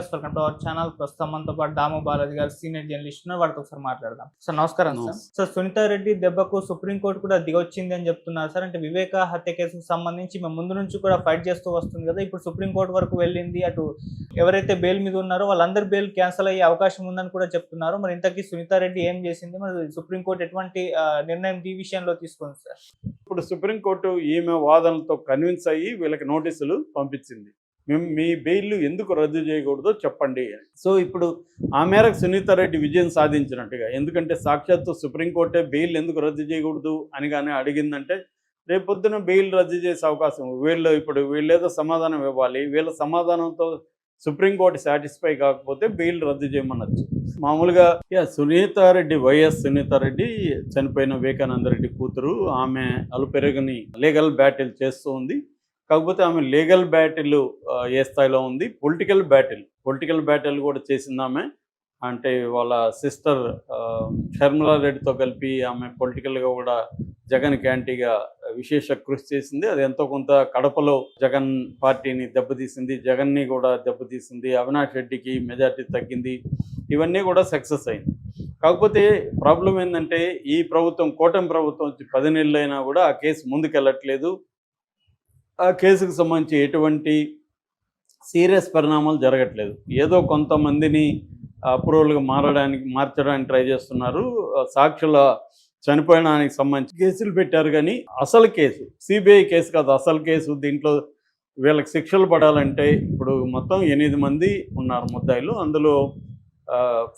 Viewers, welcome to our channel. ప్రస్తుతం మనతో పాటు దాము బాలాజీ గారు సీనియర్ జర్నలిస్ట్ ఉన్నారు. వారితో ఒకసారి మాట్లాడదాం. సార్ నమస్కారం. సార్ సునీతా రెడ్డి దెబ్బకు సుప్రీంకోర్టు కూడా దిగొచ్చింది అని చెప్తున్నారు సార్. అంటే వివేక హత్య కేసుకు సంబంధించి మేము ముందు నుంచి కూడా ఫైట్ చేస్తూ వస్తుంది కదా, ఇప్పుడు సుప్రీంకోర్టు వరకు వెళ్ళింది. అటు ఎవరైతే బెయిల్ మీద ఉన్నారో వాళ్ళందరి బెయిల్ క్యాన్సిల్ అయ్యే అవకాశం ఉందని కూడా చెప్తున్నారు. మరి ఇంతకీ సునీతా రెడ్డి ఏం చేసింది, మరి సుప్రీంకోర్టు ఎటువంటి నిర్ణయం ఈ విషయంలో తీసుకుంది సార్? ఇప్పుడు సుప్రీంకోర్టు ఈమె వాదనలతో కన్విన్స్ అయ్యి వీళ్ళకి నోటీసులు పంపించింది. మేము మీ బెయిల్ ఎందుకు రద్దు చేయకూడదో చెప్పండి అని. సో ఇప్పుడు ఆ మేరకు సునీతా రెడ్డి విజయం సాధించినట్టుగా, ఎందుకంటే సాక్షాత్తు సుప్రీంకోర్టే బెయిల్ ఎందుకు రద్దు చేయకూడదు అని కానీ అడిగిందంటే రేపొద్దున బెయిల్ రద్దు చేసే అవకాశం. వీళ్ళేదో సమాధానం ఇవ్వాలి, వీళ్ళ సమాధానంతో సుప్రీంకోర్టు సాటిస్ఫై కాకపోతే బెయిల్ రద్దు చేయమనొచ్చు. మామూలుగా సునీతారెడ్డి, వైఎస్ సునీతారెడ్డి చనిపోయిన వివేకానంద రెడ్డి కూతురు. ఆమె అలుపెరగని లీగల్ బ్యాటిల్ చేస్తూ ఉంది. కాకపోతే ఆమె లీగల్ బ్యాటిల్ ఏ స్థాయిలో ఉంది, పొలిటికల్ బ్యాటిల్ కూడా చేసింది ఆమె. అంటే వాళ్ళ సిస్టర్ షర్మిలా రెడ్డితో కలిపి ఆమె పొలిటికల్గా కూడా జగన్ క్యాంటీగా విశేష కృషి చేసింది. అది ఎంతో కొంత కడపలో జగన్ పార్టీని దెబ్బతీసింది, జగన్ని కూడా దెబ్బతీసింది, అవినాష్ రెడ్డికి మెజార్టీ తగ్గింది. ఇవన్నీ కూడా సక్సెస్ అయింది. కాకపోతే ప్రాబ్లం ఏంటంటే ఈ ప్రభుత్వం, కూటమి ప్రభుత్వం వచ్చి 10 నెలలైనా కూడా ఆ కేసు ముందుకెళ్ళట్లేదు. ఆ కేసుకు సంబంధించి ఎటువంటి సీరియస్ పరిణామాలు జరగట్లేదు. ఏదో కొంతమందిని అప్రూవల్గా మార్చడానికి ట్రై చేస్తున్నారు. సాక్షుల చనిపోయడానికి సంబంధించి కేసులు పెట్టారు, కానీ అసలు కేసు సిబిఐ కేసు కాదు, అసలు కేసు. దీంట్లో వీళ్ళకి శిక్షలు పడాలంటే ఇప్పుడు మొత్తం 8 మంది ఉన్నారు ముద్దాయిలు. అందులో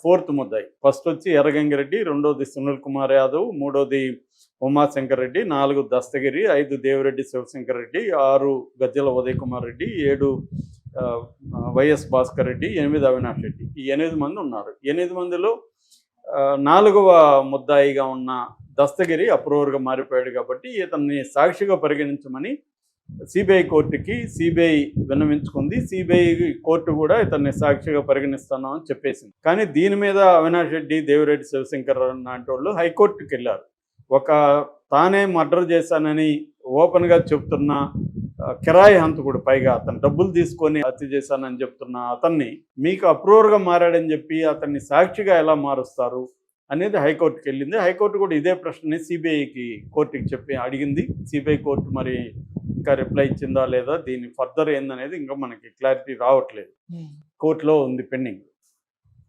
4th ముద్దాయి, ఫస్ట్ వచ్చి ఎర్రగంగిరెడ్డి, రెండోది సునీల్ కుమార్ యాదవ్, మూడోది ఉమాశంకర్ రెడ్డి, 4 దస్తగిరి, 5 దేవిరెడ్డి శివశంకర్ రెడ్డి, 6 గజ్జల ఉదయ్ కుమార్ రెడ్డి, 7 వైఎస్ భాస్కర్ రెడ్డి, 8 అవినాష్ రెడ్డి. ఈ 8 మంది ఉన్నారు. 8 మందిలో 4వ ముద్దాయిగా ఉన్న దస్తగిరి అప్రూవర్గా మారిపోయాడు కాబట్టి ఇతన్ని సాక్షిగా పరిగణించమని సిబిఐ కోర్టుకి సిబిఐ విన్నవించుకుంది. సిబిఐ కోర్టు కూడా ఇతన్ని సాక్షిగా పరిగణిస్తున్నామని చెప్పేసింది. కానీ దీని మీద అవినాష్ రెడ్డి, దేవిరెడ్డి శివశంకర్ లాంటి వాళ్ళు హైకోర్టుకి వెళ్ళారు. తానే మర్డర్ చేశానని ఓపెన్గా చెప్తున్న కిరాయి హంతకుడు, పైగా అతను డబ్బులు తీసుకొని హత్య చేశానని చెప్తున్న అతన్ని మీకు అప్రూవర్గా మారాడని చెప్పి అతన్ని సాక్షిగా ఎలా మారుస్తారు అనేది హైకోర్టుకి వెళ్ళింది. హైకోర్టు కూడా ఇదే ప్రశ్నని సిబిఐకి కోర్టుకి అడిగింది. సిబిఐ కోర్టు మరి ఇంకా రిప్లై ఇచ్చిందా లేదా, దీని ఫర్దర్ ఏందనేది ఇంకా మనకి క్లారిటీ రావట్లేదు. కోర్టులో ఉంది పెండింగ్.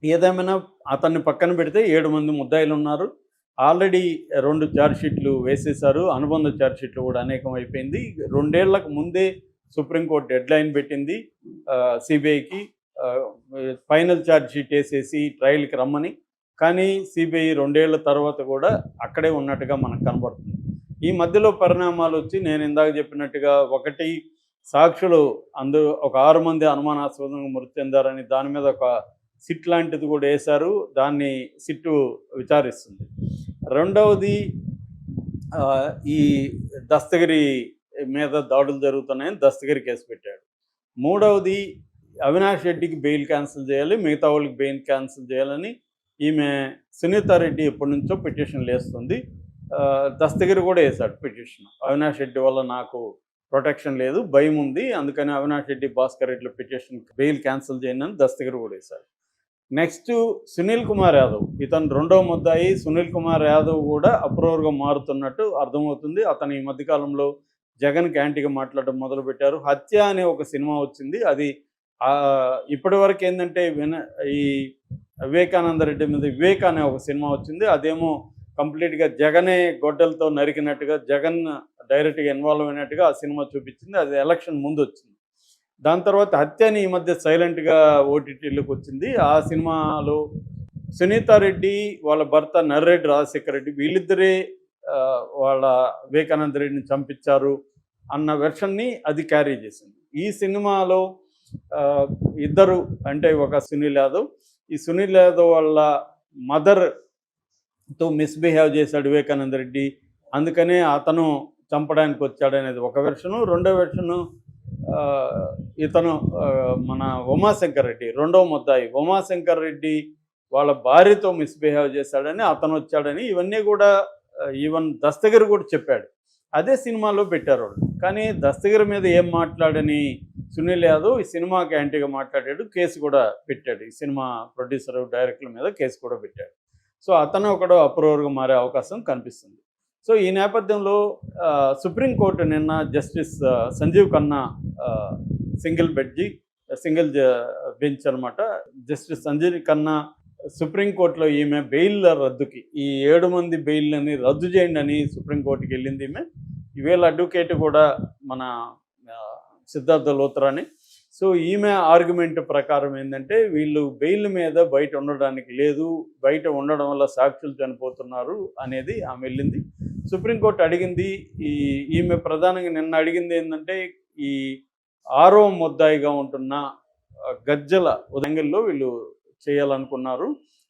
ఏదేమైనా అతన్ని పక్కన పెడితే 7 మంది ముద్దాయిలు ఉన్నారు. ఆల్రెడీ 2 ఛార్జ్షీట్లు వేసేశారు. అనుబంధ ఛార్జ్షీట్లు కూడా అనేకం అయిపోయింది. 2 ఏళ్లకు ముందే సుప్రీంకోర్టు డెడ్లైన్ పెట్టింది సిబిఐకి ఫైనల్ ఛార్జ్షీట్ వేసేసి ట్రయల్కి రమ్మని. కానీ సిబిఐ 2 ఏళ్ల తర్వాత కూడా అక్కడే ఉన్నట్టుగా మనకు కనబడుతుంది. ఈ మధ్యలో పరిణామాలు వచ్చి నేను ఇందాక చెప్పినట్టుగా, ఒకటి సాక్షులు అందరూ ఒక 6 మంది అనుమానాస్పదంగా మృతి చెందారని దాని మీద ఒక సిట్ లాంటిది కూడా వేశారు. దాన్ని సిట్టు విచారిస్తుంది. రెండవది ఈ దస్తగిరి మీద దాడులు జరుగుతున్నాయని దస్తగిరి కేసు పెట్టాడు. మూడవది అవినాష్ రెడ్డికి బెయిల్ క్యాన్సిల్ చేయాలి, మిగతా వాళ్ళకి బెయిల్ క్యాన్సిల్ చేయాలని ఈమె సునీతా రెడ్డి ఎప్పటి నుంచో పిటిషన్లు వేస్తుంది. దస్తగిరి కూడా వేశాడు పిటిషన్. అవినాష్ రెడ్డి వల్ల నాకు ప్రొటెక్షన్ లేదు, భయం ఉంది, అందుకని Avinash Reddy, Bhaskar Reddy petition bail cancel చేయండి అని దస్తగిరి కూడా వేశాడు. నెక్స్ట్ సునీల్ కుమార్ యాదవ్, ఇతను 2వ ముద్దాయి. సునీల్ కుమార్ యాదవ్ కూడా అప్రూవర్గా మారుతున్నట్టు అర్థమవుతుంది. అతను ఈ మధ్యకాలంలో జగన్ క్యాంటీగా మాట్లాడడం మొదలుపెట్టారు. హత్య అనే ఒక సినిమా వచ్చింది. అది ఇప్పటి వరకు ఏంటంటే ఈ వివేకానంద రెడ్డి మీద వివేక్ అనే ఒక సినిమా వచ్చింది. అదేమో కంప్లీట్గా జగనే గొడ్డలతో నరికినట్టుగా, జగన్ డైరెక్ట్గా ఇన్వాల్వ్ అయినట్టుగా ఆ సినిమా చూపించింది. అది ఎలక్షన్ ముందు వచ్చింది. దాని తర్వాత హత్యని ఈ మధ్య సైలెంట్గా ఓటీటీలోకి వచ్చింది. ఆ సినిమాలో సునీతారెడ్డి, వాళ్ళ భర్త నర్రెడ్డి రాజశేఖర రెడ్డి, వీళ్ళిద్దరే వాళ్ళ వివేకానంద రెడ్డిని చంపించారు అన్న వెర్షన్ని అది క్యారీ చేసింది. ఈ సినిమాలో ఇద్దరు, అంటే ఒక సునీల్ యాదవ్, ఈ సునీల్ యాదవ్ వాళ్ళ మదర్తో మిస్బిహేవ్ చేశాడు వివేకానంద రెడ్డి, అందుకనే అతను చంపడానికి వచ్చాడనేది ఒక వెర్షను. రెండో వెర్షను ఇతను మన ఉమాశంకర్ రెడ్డి, 2వ ముద్దాయి ఉమాశంకర్ రెడ్డి వాళ్ళ భార్యతో మిస్బిహేవ్ చేశాడని, అతను వచ్చాడని, ఇవన్నీ కూడా ఈవెన్ దస్తగిరి కూడా చెప్పాడు. అదే సినిమాలో పెట్టారు వాళ్ళు. కానీ దస్తగిరి మీద ఏం మాట్లాడని సునీల్ యాదవ్ ఈ సినిమాకి యాంటీగా మాట్లాడాడు, కేసు కూడా పెట్టాడు. ఈ సినిమా ప్రొడ్యూసర్ డైరెక్టర్ల మీద కేసు కూడా పెట్టాడు. సో అతను ఒకడు అప్రూవర్గా మారే అవకాశం కనిపిస్తుంది. సో ఈ నేపథ్యంలో సుప్రీంకోర్టు నిన్న justice Sanjiv Khanna single bench అనమాట, జస్టిస్ సంజీవ్ ఖన్నా సుప్రీంకోర్టులో ఈమె బెయిల్ రద్దుకి, ఈ 7 మంది బెయిల్ని రద్దు చేయండి అని సుప్రీంకోర్టుకి వెళ్ళింది ఈమె. ఈవేళ అడ్వకేట్ కూడా మన సిద్ధార్థ లోత్రాని. సో ఈమె ఆర్గ్యుమెంట్ ప్రకారం ఏంటంటే వీళ్ళు బెయిల్ మీద బయట ఉండడానికి లేదు, బయట ఉండడం వల్ల సాక్షులు చనిపోతున్నారు అనేది ఆమె వెళ్ళింది. సుప్రీంకోర్టు అడిగింది, ఈమె ప్రధానంగా నిన్న అడిగింది ఏంటంటే ఈ 6వ ముద్దాయిగా ఉంటున్న గజ్జల ఉదంగల్లో వీళ్ళు చేయాలనుకున్నారు,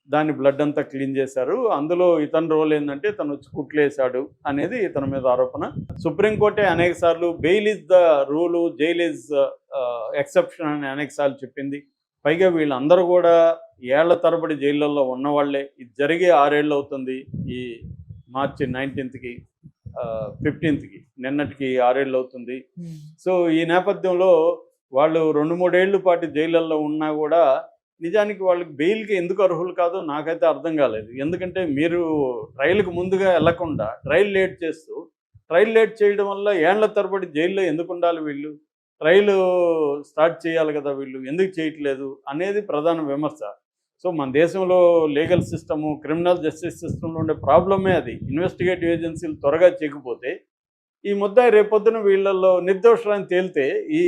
దాన్ని బ్లడ్ అంతా క్లీన్ చేశారు, అందులో ఇతని రోల్ ఏంటంటే తను వచ్చి కుట్లేశాడు అనేది ఇతని మీద ఆరోపణ. సుప్రీంకోర్టే అనేక సార్లు bail is the rule, jail is exception అని అనేక సార్లు చెప్పింది. పైగా వీళ్ళందరూ కూడా ఏళ్ల తరబడి జైళ్ళల్లో ఉన్నవాళ్లే. ఇది జరిగే 6 ఏళ్ళు అవుతుంది. ఈ మార్చి 19కి 15కి నిన్నటికి 6 ఏళ్ళు అవుతుంది. సో ఈ నేపథ్యంలో వాళ్ళు 2-3 ఏళ్ళ పాటు జైళ్ళల్లో ఉన్నా కూడా నిజానికి వాళ్ళకి బెయిల్కి ఎందుకు అర్హులు కాదో నాకైతే అర్థం కాలేదు. ఎందుకంటే మీరు ట్రయల్కి ముందుగా వెళ్లకుండా ట్రయల్ లేట్ చేయడం వల్ల ఏళ్ల తరబడి జైల్లో ఎందుకు ఉండాలి వీళ్ళు? ట్రయల్ స్టార్ట్ చేయాలి కదా, వీళ్ళు ఎందుకు చేయట్లేదు అనేది ప్రధాన విమర్శ. సో మన దేశంలో లీగల్ సిస్టము, క్రిమినల్ జస్టిస్ సిస్టంలో ఉండే ప్రాబ్లమే అది. ఇన్వెస్టిగేటివ్ ఏజెన్సీలు త్వరగా చేయకపోతే ఈ ముద్దాయి రేపొద్దున వీళ్ళల్లో నిర్దోషులని తేలితే ఈ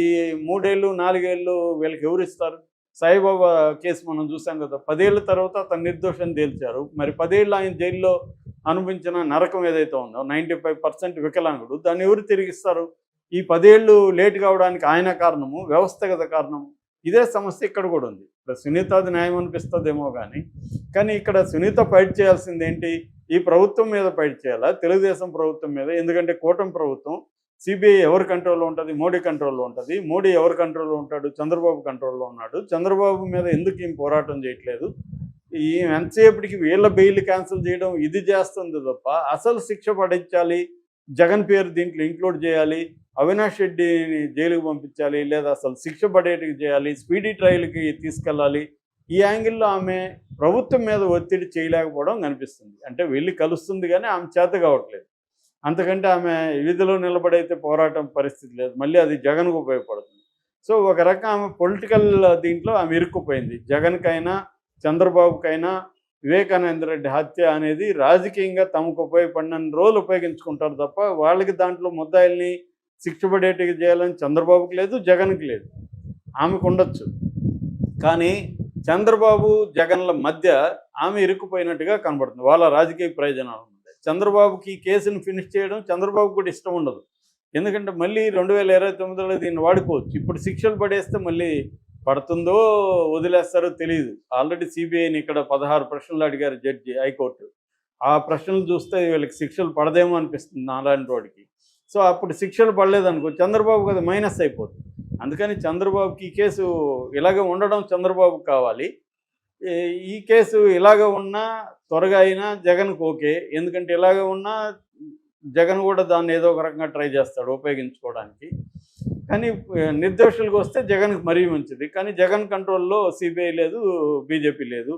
3 ఏళ్ళు 4 ఏళ్ళు వీళ్ళకి ఎవరిస్తారు? సాయిబాబా కేసు మనం చూసాం కదా, 10 ఏళ్ళ తర్వాత అతను నిర్దోషం తేల్చారు. మరి 10 ఏళ్ళు ఆయన జైల్లో అనుభవించిన నరకం ఏదైతే ఉందో, 95% వికలాంగుడు, దాన్ని ఎవరు తిరిగిస్తారు? ఈ 10 ఏళ్ళు లేట్ కావడానికి ఆయన కారణము, వ్యవస్థగత కారణము. ఇదే సమస్య ఇక్కడ కూడా ఉంది. ఇప్పుడు సునీతది న్యాయం అనిపిస్తుందేమో కానీ ఇక్కడ సునీత ఫైట్ చేయాల్సింది ఏంటి? ఈ ప్రభుత్వం మీద ఫైట్ చేయాలా, తెలుగుదేశం ప్రభుత్వం మీద? ఎందుకంటే కూటమి ప్రభుత్వం, సిబిఐ ఎవరి కంట్రోల్లో ఉంటుంది? మోడీ కంట్రోల్లో ఉంటుంది. మోడీ ఎవరి కంట్రోల్లో ఉంటాడు? చంద్రబాబు కంట్రోల్లో ఉన్నాడు. చంద్రబాబు మీద ఎందుకు ఏం పోరాటం చేయట్లేదు? ఈ ఎంతసేపటికి వీళ్ళ బెయిల్ క్యాన్సిల్ చేయడం ఇది చేస్తుంది తప్ప అసలు శిక్ష పడించాలి, జగన్ పేరు దీంట్లో ఇంక్లూడ్ చేయాలి, అవినాష్ రెడ్డిని జైలుకు పంపించాలి, లేదా అసలు శిక్ష పడేటికి చేయాలి, స్పీడీ ట్రయల్కి తీసుకెళ్ళాలి. ఈ యాంగిల్లో ఆమె ప్రభుత్వం మీద ఒత్తిడి చేయలేకపోవడం కనిపిస్తుంది. అంటే వెళ్ళి కలుస్తుంది కానీ ఆమె చేత కావట్లేదు. అంతకంటే ఆమె వీధిలో నిలబడైతే పోరాటం పరిస్థితి లేదు, మళ్ళీ అది జగన్కు ఉపయోగపడుతుంది. సో ఒక రకం ఆమె పొలిటికల్ దీంట్లో ఆమె ఇరుక్కుపోయింది. జగన్కైనా చంద్రబాబుకైనా వివేకానంద రెడ్డి హత్య అనేది రాజకీయంగా తమకు ఉపయోగపడిన రోజులు ఉపయోగించుకుంటారు తప్ప వాళ్ళకి దాంట్లో ముద్దాయిల్ని శిక్ష పడేటికి చేయాలని చంద్రబాబుకి లేదు, జగన్కి లేదు. ఆమెకు ఉండొచ్చు, కానీ చంద్రబాబు జగన్ల మధ్య ఆమె ఇరుక్కుపోయినట్టుగా కనబడుతుంది. వాళ్ళ రాజకీయ ప్రయోజనాలు ఉన్నాయి. చంద్రబాబుకి కేసును ఫినిష్ చేయడం చంద్రబాబు కూడా ఇష్టం ఉండదు. ఎందుకంటే మళ్ళీ 2029లో దీన్ని వాడుకోవచ్చు. ఇప్పుడు శిక్షలు పడేస్తే మళ్ళీ పడుతుందో వదిలేస్తారో తెలియదు. ఆల్రెడీ సిబిఐని ఇక్కడ 16 ప్రశ్నలు అడిగారు జడ్జి, హైకోర్టు. ఆ ప్రశ్నలు చూస్తే వీళ్ళకి శిక్షలు పడదేమో అనిపిస్తుంది నాలాంటి వాడికి. సో అప్పుడు శిక్షలు పడలేదనుకో చంద్రబాబుకి అది మైనస్ అయిపోతుంది. అందుకని చంద్రబాబుకి ఈ కేసు ఇలాగ ఉండడం చంద్రబాబుకి కావాలి. ఈ కేసు ఇలాగ ఉన్నా త్వరగా అయినా జగన్కి ఓకే. ఎందుకంటే ఇలాగ ఉన్నా జగన్ కూడా దాన్ని ఏదో ఒక రకంగా ట్రై చేస్తాడు ఉపయోగించుకోవడానికి. కానీ నిర్దోషులకు వస్తే జగన్కి మరీ మంచిది. కానీ జగన్ కంట్రోల్లో సిబిఐ లేదు, బీజేపీ లేదు.